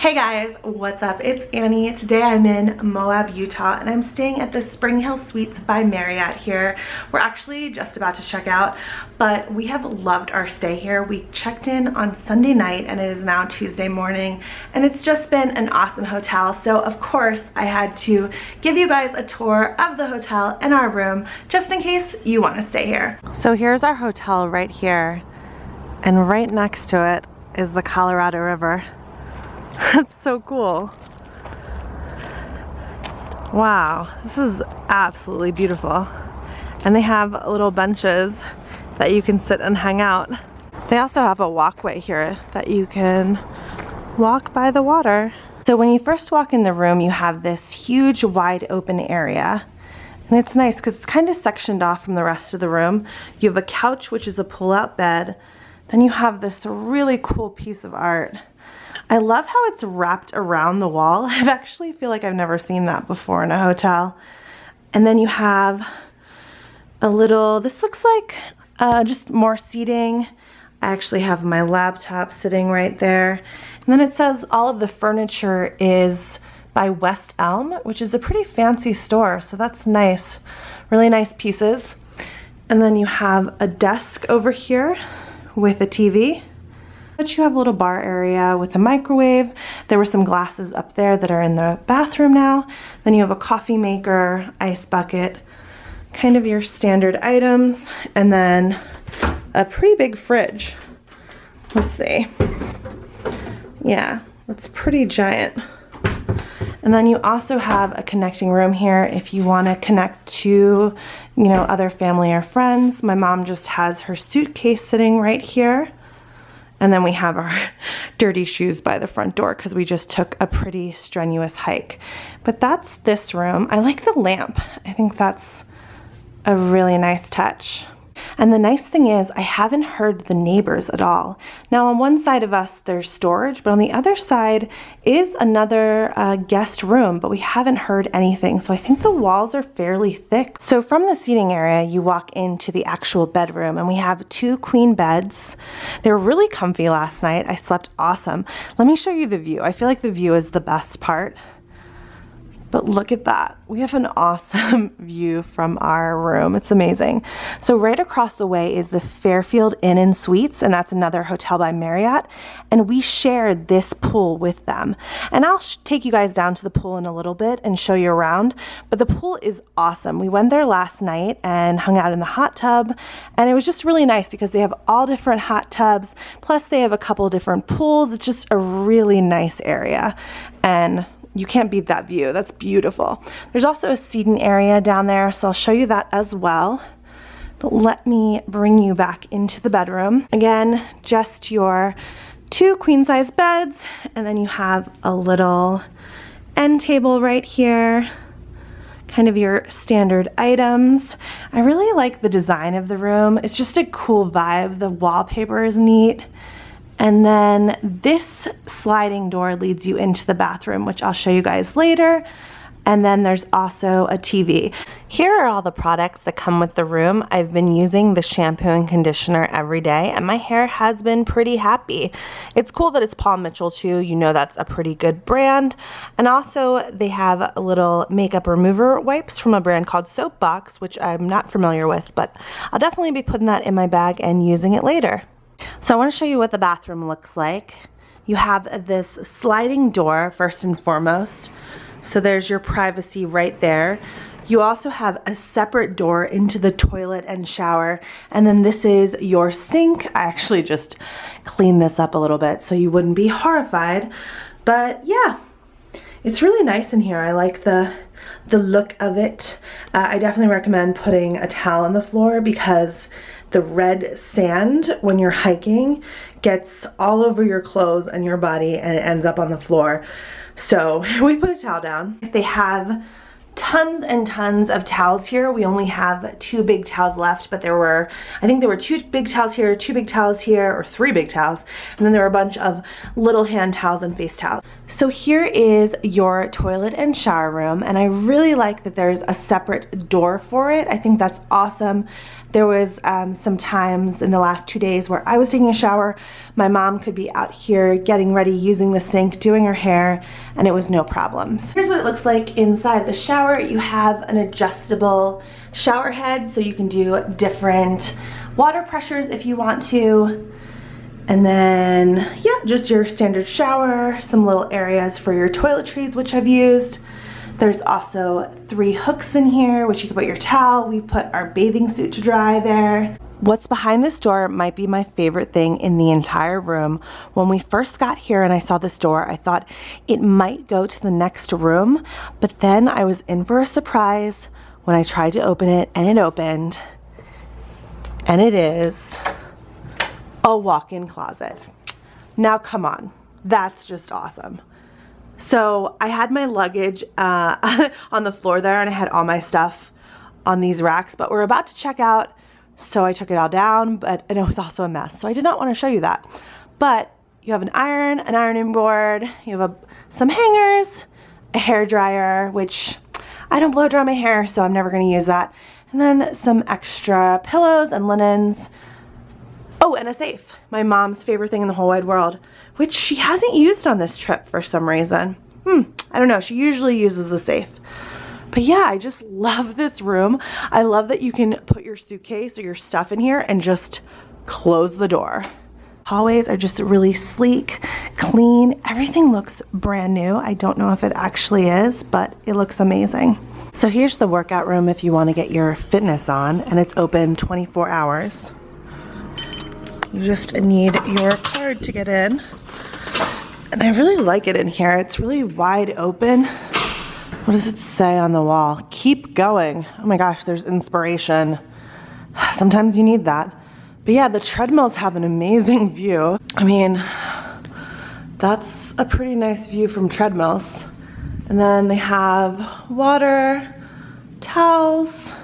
Hey guys, what's up? It's Annie. Today I'm in Moab, Utah, and I'm staying at the SpringHill Suites by Marriott here. We're actually just about to check out, but we have loved our stay here. We checked in on Sunday night and it is now Tuesday morning, and it's just been an awesome hotel. So of course I had to give you guys a tour of the hotel and our room just in case you want to stay here. So here's our hotel right here, and right next to it is the Colorado River. That's so cool. Wow, this is absolutely beautiful. And they have little benches that you can sit and hang out. They also have a walkway here that you can walk by the water. So when you first walk in the room, you have this huge wide open area. And it's nice because it's kind of sectioned off from the rest of the room. You have a couch, which is a pull-out bed. Then you have this really cool piece of art. I love how it's wrapped around the wall. I actually feel like I've never seen that before in a hotel. And then you have a little, this looks like just more seating. I actually have my laptop sitting right there. And then it says all of the furniture is by West Elm, which is a pretty fancy store, so that's nice. Really nice pieces. And then you have a desk over here with a TV. But you have a little bar area with a microwave. There were some glasses up there that are in the bathroom now. Then you have a coffee maker, ice bucket, kind of your standard items, and then a pretty big fridge. Let's see. Yeah, it's pretty giant. And then you also have a connecting room here if you want to connect to, other family or friends. My mom just has her suitcase sitting right here. And then we have our dirty shoes by the front door because we just took a pretty strenuous hike. But that's this room. I like the lamp. I think that's a really nice touch. And the nice thing is I haven't heard the neighbors at all. Now on one side of us there's storage, but on the other side is another guest room, but we haven't heard anything. So I think the walls are fairly thick. So from the seating area you walk into the actual bedroom, and we have 2 queen beds. They were really comfy last night. I slept awesome. Let me show you the view. I feel like the view is the best part. But look at that. We have an awesome view from our room. It's amazing. So right across the way is the Fairfield Inn and Suites, and that's another hotel by Marriott. And we shared this pool with them. And I'll take you guys down to the pool in a little bit and show you around. But the pool is awesome. We went there last night and hung out in the hot tub. And it was just really nice because they have all different hot tubs. Plus they have a couple different pools. It's just a really nice area. And you can't beat that view. That's beautiful. There's also a seating area down there, so I'll show you that as well. But let me bring you back into the bedroom. Again, just your 2 queen-size beds, and then you have a little end table right here. Kind of your standard items. I really like the design of the room. It's just a cool vibe. The wallpaper is neat. And then this sliding door leads you into the bathroom, which I'll show you guys later. And then there's also a TV. Here are all the products that come with the room. I've been using the shampoo and conditioner every day, and my hair has been pretty happy. It's cool that it's Paul Mitchell too. That's a pretty good brand. And also they have little makeup remover wipes from a brand called Soapbox, which I'm not familiar with, but I'll definitely be putting that in my bag and using it later. So I want to show you what the bathroom looks like. You have this sliding door first and foremost. So there's your privacy right there. You also have a separate door into the toilet and shower. And then this is your sink. I actually just cleaned this up a little bit so you wouldn't be horrified. But yeah, it's really nice in here. I like the look of it. I definitely recommend putting a towel on the floor because the red sand when you're hiking gets all over your clothes and your body, and it ends up on the floor. So we put a towel down. They have tons and tons of towels here. We only have 2 big towels left, but I think there were 2 big towels here, 2 big towels here, or 3 big towels, and then there were a bunch of little hand towels and face towels. So here is your toilet and shower room, and I really like that there's a separate door for it. I think that's awesome. There was some times in the last 2 days where I was taking a shower, my mom could be out here getting ready, using the sink, doing her hair, and it was no problems. Here's what it looks like inside the shower. You have an adjustable shower head, so you can do different water pressures if you want to. And then, yeah, just your standard shower, some little areas for your toiletries, which I've used. There's also 3 hooks in here, which you can put your towel. We put our bathing suit to dry there. What's behind this door might be my favorite thing in the entire room. When we first got here and I saw this door, I thought it might go to the next room, but then I was in for a surprise when I tried to open it, and it opened, and it is a walk-in closet. Now come on, that's just awesome. So I had my luggage on the floor there, and I had all my stuff on these racks, but we're about to check out, so I took it all down, and it was also a mess, so I did not want to show you that. But you have an ironing board, you have some hangers, a hair dryer, which I don't blow dry my hair, so I'm never going to use that, and then some extra pillows and linens. Oh, and a safe, my mom's favorite thing in the whole wide world, which she hasn't used on this trip for some reason. I don't know, she usually uses the safe. But yeah, I just love this room. I love that you can put your suitcase or your stuff in here and just close the door. Hallways are just really sleek, clean. Everything looks brand new. I don't know if it actually is, but it looks amazing. So here's the workout room if you want to get your fitness on, and it's open 24 hours. You just need your card to get in. And I really like it in here. It's really wide open. What does it say on the wall? Keep going. Oh my gosh, there's inspiration. Sometimes you need that. But yeah, the treadmills have an amazing view. I mean, that's a pretty nice view from treadmills. And then they have water, towels,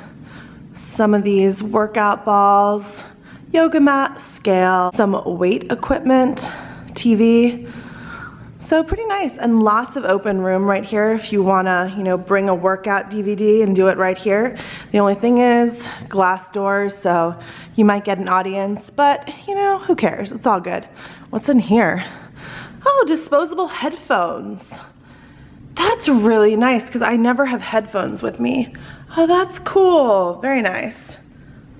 some of these workout balls, yoga mat, scale, some weight equipment, TV. So pretty nice, and lots of open room right here if you wanna, bring a workout DVD and do it right here. The only thing is glass doors, so you might get an audience, but who cares? It's all good. What's in here? Oh, disposable headphones. That's really nice because I never have headphones with me. Oh, that's cool. Very nice.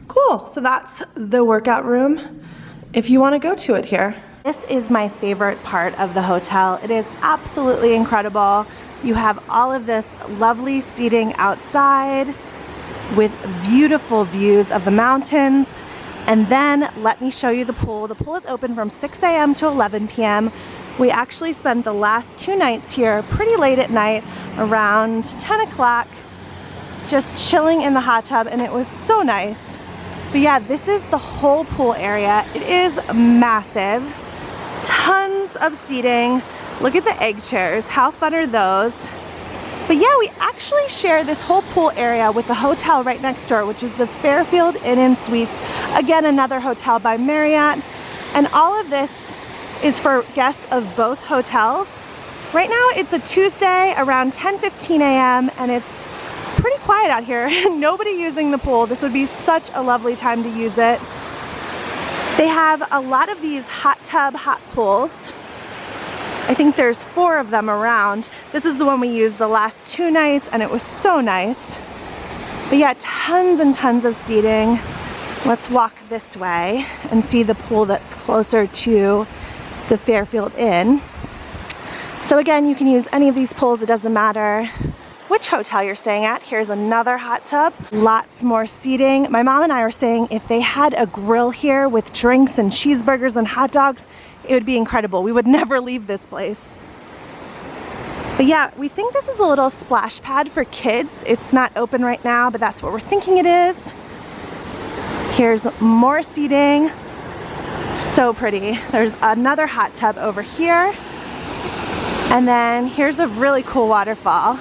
Cool, so that's the workout room if you want to go to it here. This is my favorite part of the hotel. It is absolutely incredible. You have all of this lovely seating outside with beautiful views of the mountains. And then let me show you the pool. The pool is open from 6 a.m. to 11 p.m. We actually spent the last 2 nights here pretty late at night, around 10 o'clock, just chilling in the hot tub, and it was so nice. But yeah, this is the whole pool area. It is massive. Tons of seating. Look at the egg chairs. How fun are those? But yeah, we actually share this whole pool area with the hotel right next door, which is the Fairfield Inn & Suites. Again, another hotel by Marriott. And all of this is for guests of both hotels. Right now, it's a Tuesday around 10:15 a.m. and it's pretty quiet out here. Nobody using the pool. This would be such a lovely time to use it. They have a lot of these hot tub hot pools. I think there's 4 of them around. This is the one we used the last 2 nights, and it was so nice. But yeah, tons and tons of seating. Let's walk this way and see the pool that's closer to the Fairfield Inn. So again, you can use any of these pools. It doesn't matter which hotel you're staying at. Here's another hot tub, lots more seating. My mom and I are saying if they had a grill here with drinks and cheeseburgers and hot dogs, it would be incredible. We would never leave this place. But yeah, we think this is a little splash pad for kids. It's not open right now, but that's what we're thinking it is. Here's more seating. So pretty. There's another hot tub over here. And then here's a really cool waterfall.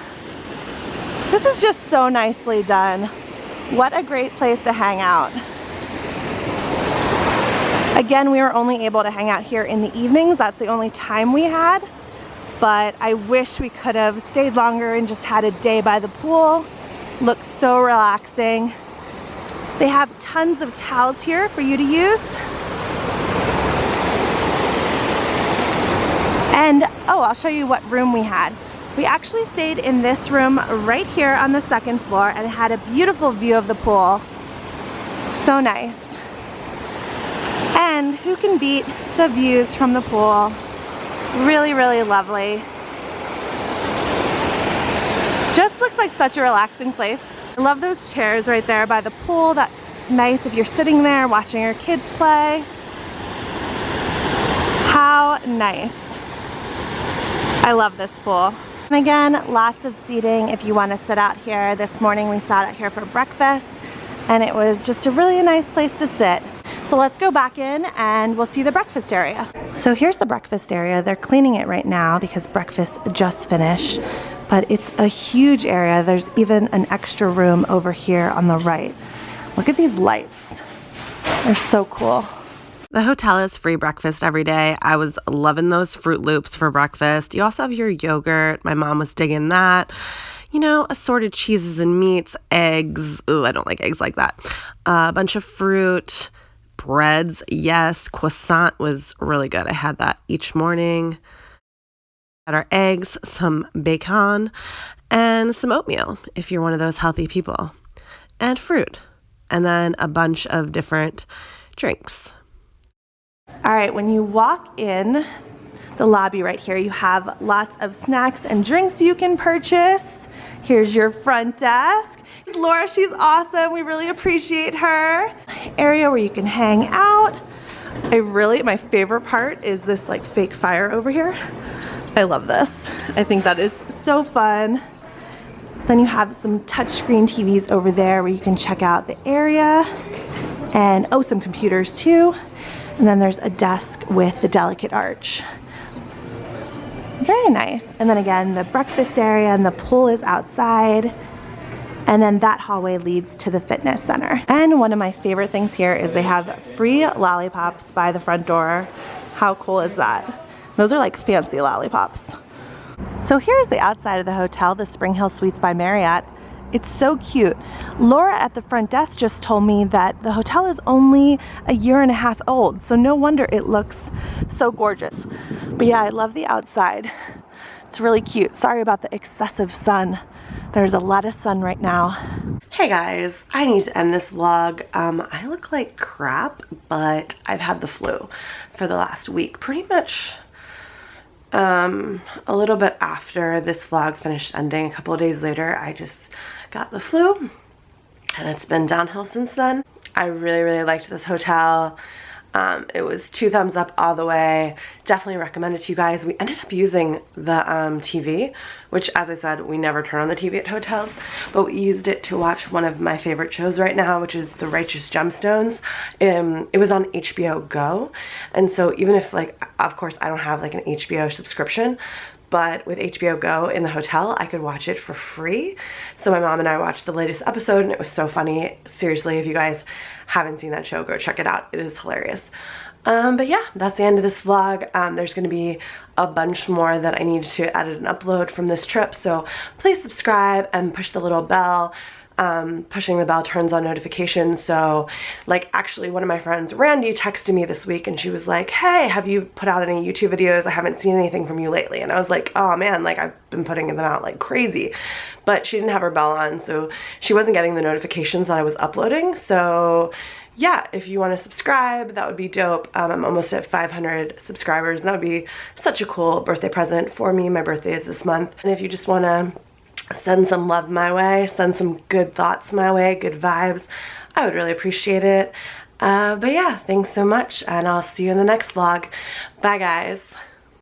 This is just so nicely done. What a great place to hang out. Again, we were only able to hang out here in the evenings. That's the only time we had. But I wish we could have stayed longer and just had a day by the pool. Looks so relaxing. They have tons of towels here for you to use. And oh, I'll show you what room we had. We actually stayed in this room right here on the second floor and it had a beautiful view of the pool. So nice. And who can beat the views from the pool? Really, really lovely. Just looks like such a relaxing place. I love those chairs right there by the pool. That's nice if you're sitting there watching your kids play. How nice. I love this pool. And again, lots of seating if you want to sit out here. This morning we sat out here for breakfast and it was just a really nice place to sit. So let's go back in and we'll see the breakfast area. So here's the breakfast area. They're cleaning it right now because breakfast just finished, but it's a huge area. There's even an extra room over here on the right. Look at these lights. They're so cool. The hotel has free breakfast every day. I was loving those Fruit Loops for breakfast. You also have your yogurt. My mom was digging that. You know, assorted cheeses and meats, eggs. Ooh, I don't like eggs like that. A bunch of fruit, breads. Yes, croissant was really good. I had that each morning. Had our eggs, some bacon, and some oatmeal if you're one of those healthy people. And fruit. And then a bunch of different drinks. All right, when you walk in the lobby right here, you have lots of snacks and drinks you can purchase. Here's your front desk. Laura, she's awesome. We really appreciate her. Area where you can hang out. My favorite part is this like fake fire over here. I love this. I think that is so fun. Then you have some touchscreen TVs over there where you can check out the area and oh, some computers too. And then there's a desk with the delicate arch. Very nice. And then again, the breakfast area and the pool is outside. And then that hallway leads to the fitness center. And one of my favorite things here is they have free lollipops by the front door. How cool is that? Those are like fancy lollipops. So here's the outside of the hotel, the SpringHill Suites by Marriott. It's so cute. Laura at the front desk just told me that the hotel is only a year and a half old, so no wonder it looks so gorgeous. But yeah, I love the outside. It's really cute. Sorry about the excessive sun. There's a lot of sun right now. Hey guys, I need to end this vlog. I look like crap, but I've had the flu for the last week. Pretty much a little bit after this vlog finished ending, a couple of days later, I just got the flu and it's been downhill since then. I really liked this hotel. It was 2 thumbs up all the way. Definitely recommend it to you guys. We ended up using the TV, which as I said, we never turn on the TV at hotels, but we used it to watch one of my favorite shows right now, which is The Righteous Gemstones. It was on HBO Go. And so even if like, of course I don't have like an HBO subscription, but with HBO Go in the hotel, I could watch it for free. So my mom and I watched the latest episode and it was so funny. Seriously, if you guys haven't seen that show, go check it out. It is hilarious. But yeah, that's the end of this vlog. There's gonna be a bunch more that I need to edit and upload from this trip. So please subscribe and push the little bell. Pushing the bell turns on notifications. So like actually one of my friends, Randy, texted me this week and she was like, hey, have you put out any YouTube videos? I haven't seen anything from you lately. And I was like, oh man, like I've been putting them out like crazy. But she didn't have her bell on, so she wasn't getting the notifications that I was uploading. So yeah, if you want to subscribe, that would be dope. I'm almost at 500 subscribers and that would be such a cool birthday present for me. My birthday is this month. And if you just want to send some love my way, send some good thoughts my way, good vibes, I would really appreciate it. But yeah, thanks so much and I'll see you in the next vlog. Bye guys.